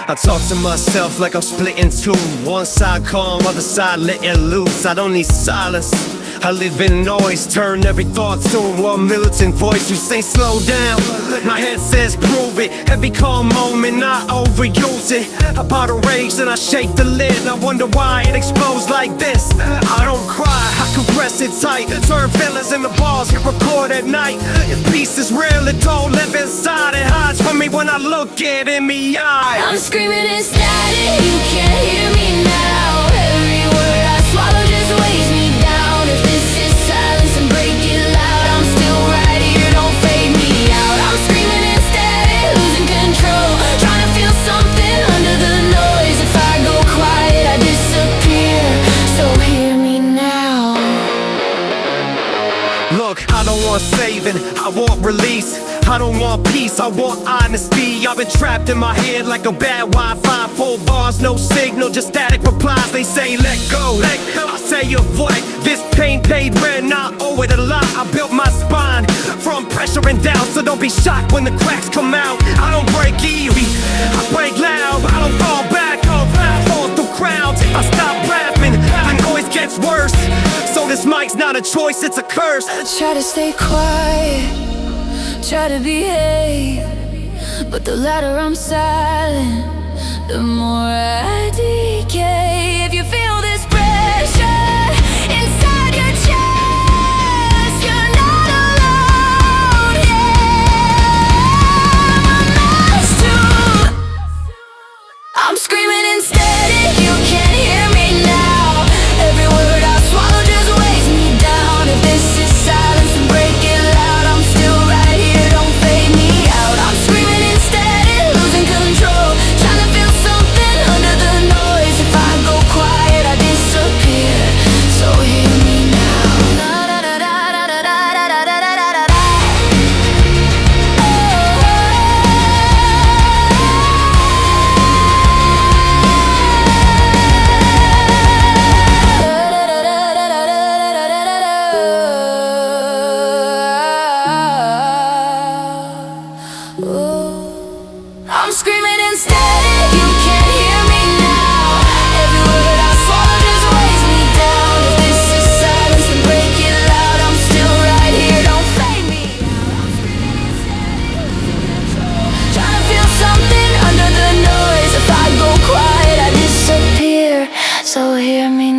I talk to myself like I'm split in two. One side calm, other side let it loose. I don't need silence, I live in noise. Turn every thought to one militant voice. You say slow down, my head says prove it. Every calm moment I overuse it. I bottle rage and I shake the lid. I wonder why it explodes like this. I don't cry, I compress it tight. Turn feelings into bars, record at night. If peace is real, it don't live inside. It hides from me when I look it in me eyes. I'm screaming in static, you can't hear me now. Every word I swallow just weighs me down. If this is silence, then break it loud. I'm still right here, don't fade me out. I'm screaming in static, losing control, trying to feel something under the noise. If I go quiet, I disappear, so hear me now. Look, I don't want saving, I want release. I don't want peace, I want honesty. I've been trapped in my head like a bad Wi-Fi. 4 bars, no signal, just static replies. They say let go, I say avoid. This pain paid rent, I owe it a lot. I built my spine from pressure and doubt, so don't be shocked when the cracks come out. I don't break easy, I break loud. I don't fall back, I fall through crowds. I stop rapping, the noise gets worse. So this mic's not a choice, it's a curse. I try to stay quiet, try to behave, but the louder I'm silent, the more I decay. If you feel this pressure inside your chest, you're not alone, yeah. I'm a mess too. I'm screaming in static, you can't hear me now. Every word I swallow just weighs me down. If this is silence, then break it loud. I'm still right here, don't fade me out. I'm screaming in static, losing control, trying to feel something under the noise. If I go quiet, I disappear, so hear me now. I'm screaming in static, you can't hear me now. Every word I swallow just weighs me down. If this is silence, then break it loud. I'm still right here, don't fade me out. I'm screaming in static, losing control, trying to feel something under the noise. If I go quiet, I disappear, so hear me